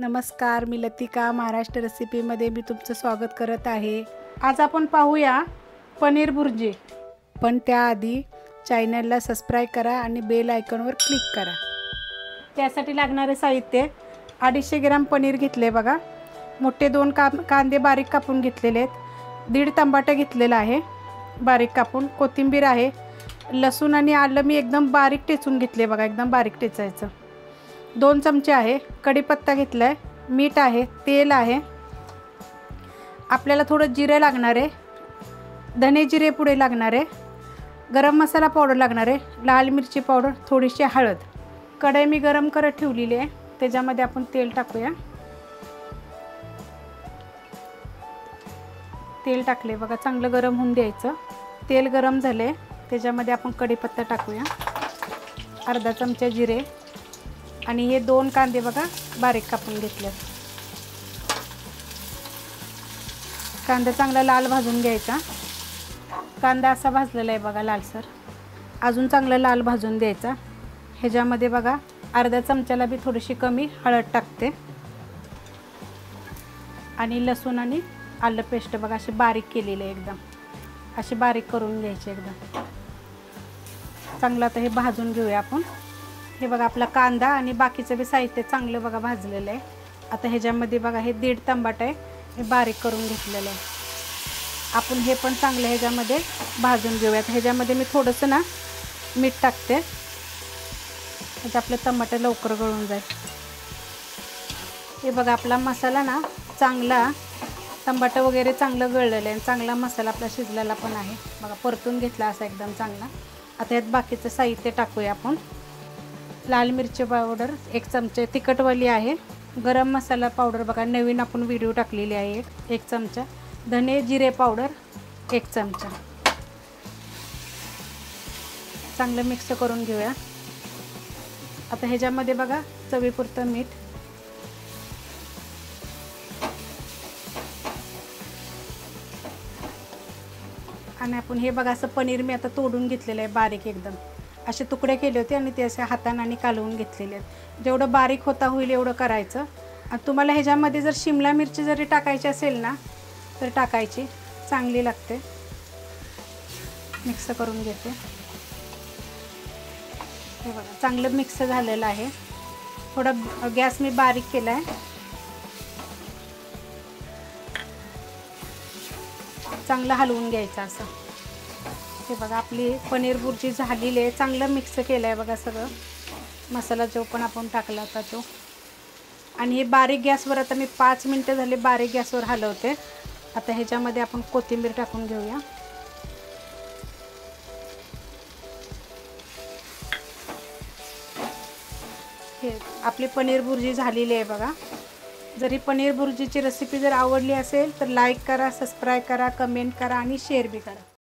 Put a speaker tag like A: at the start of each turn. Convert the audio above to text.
A: नमस्कार, मी लतिका महाराष्ट्र रेसिपीमध्ये मी तुमचं स्वागत करत आहे। आज आपण पाहूया पनीर भुर्जी। पण त्याआधी चॅनलला सबस्क्राइब करा आणि बेल आयकॉनवर क्लिक करा। त्यासाठी लागणारे साहित्य 250 ग्रॅम पनीर घेतले बघा। मोठे 2 कांदे बारीक कापून घेतलेले आहेत। 1.5 टमाटर घेतलेला आहे बारीक कापून। कोथिंबीर आहे, लसूण आणि आलं मी एकदम बारीक टेचून घेतले बघा, एकदम बारीक टेचायचं। 2 चमचे आहे कढीपत्ता घेतलाय, मीठ आहे, तेल आहे, आपल्याला थोडं जिरे लागणार आहे, धने जिरे पुडे लागणार आहे, गरम मसाला पावडर लागणार आहे, लाल मिरची पावडर, थोडीशी हळद। कढई मी गरम करत ठेवलेली आहे, त्याच्यामध्ये आपण तेल टाकूया। तेल टाकले बघा, चांगलं गरम होऊन द्यायचं। तेल गरम झाले, त्याच्यामध्ये आपण कढीपत्ता टाकूया, अर्धा चमचा जिरे आणि हे 2 कांदे बघा बारीक कापून घेतले। कांदा चांगला लाल भाजून घ्यायचा। कांदा असा भाजलेला आहे बघा लालसर, अजून चांगला लाल भाजून द्यायचा। ह्याच्यामध्ये बघा अर्धा चमचाला बी थोडीशी कमी हळद टाकते आणि लसूण आणि आलं पेस्ट बघा अशी बारीक केलेली आहे, एकदम अशी बारीक करून घ्यायची एकदम चांगलं। आता हे भाजून घेऊया आपण। हे बघा आपला कांदा आणि बाकीचं बी साहित्य चांगलं बघा भाजलेलं आहे। आता ह्याच्यामध्ये बघा हे 1.5 टमाटर आहे, हे बारीक करून घेतलेलं आहे। आपण हे पण चांगलं ह्याच्यामध्ये भाजून घेऊयात। ह्याच्यामध्ये मी थोडंसं ना मीठ टाकते, म्हणजे आपले टमाटर लवकर गळून जाईल। हे बघा आपला मसाला ना चांगला, टमाटर वगैरे चांगलं गळलेलं आहे, चांगला मसाला आपला शिजलेला पण आहे बघा, परतून घेतला असा एकदम चांगला। आता यात बाकीचं साहित्य टाकूया आपण। लाल मिरची पावडर 1 चमचा तिखटवाली आहे, गरम मसाला पावडर बघा नवीन आपण व्हिडिओ टाकलेली आहे 1 चमचा, धने जिरे पावडर 1 चमचा। चांगलं मिक्स करून घेऊया। आता ह्याच्यामध्ये बघा चवीपुरतं मीठ, आणि आपण हे बघा असं पनीर मी आता तोडून घेतलेलं आहे बारीक, एकदम असे तुकडे केले होते आणि ते असे हाताने आणि कालवून घेतलेले आहेत। जेवढं बारीक होता होईल एवढं करायचं। आणि तुम्हाला ह्याच्यामध्ये जर शिमला मिरची जरी टाकायची असेल ना तर टाकायची, चांगली लागते। मिक्स करून घेते। हे बघा चांगलं मिक्स झालेलं आहे। थोडा गॅस मी बारीक केला आहे, चांगलं हलवून घ्यायचं असं। हे बघा आपली पनीर भुर्जी झालेली आहे, चांगलं मिक्स केलं आहे बघा सगळं मसाला जो पण आपण टाकला होता तो। आणि हे बारीक गॅसवर आता मी 5 मिनटं झाले बारीक गॅसवर हलवते। आता ह्याच्यामध्ये आपण कोथिंबीर टाकून घेऊया। हे आपली पनीर भुर्जी झालेली आहे बघा। जरी पनीर भुर्जीची रेसिपी जर आवडली असेल तर लाईक करा, सबस्क्राईब करा, कमेंट करा आणि शेअर बी करा।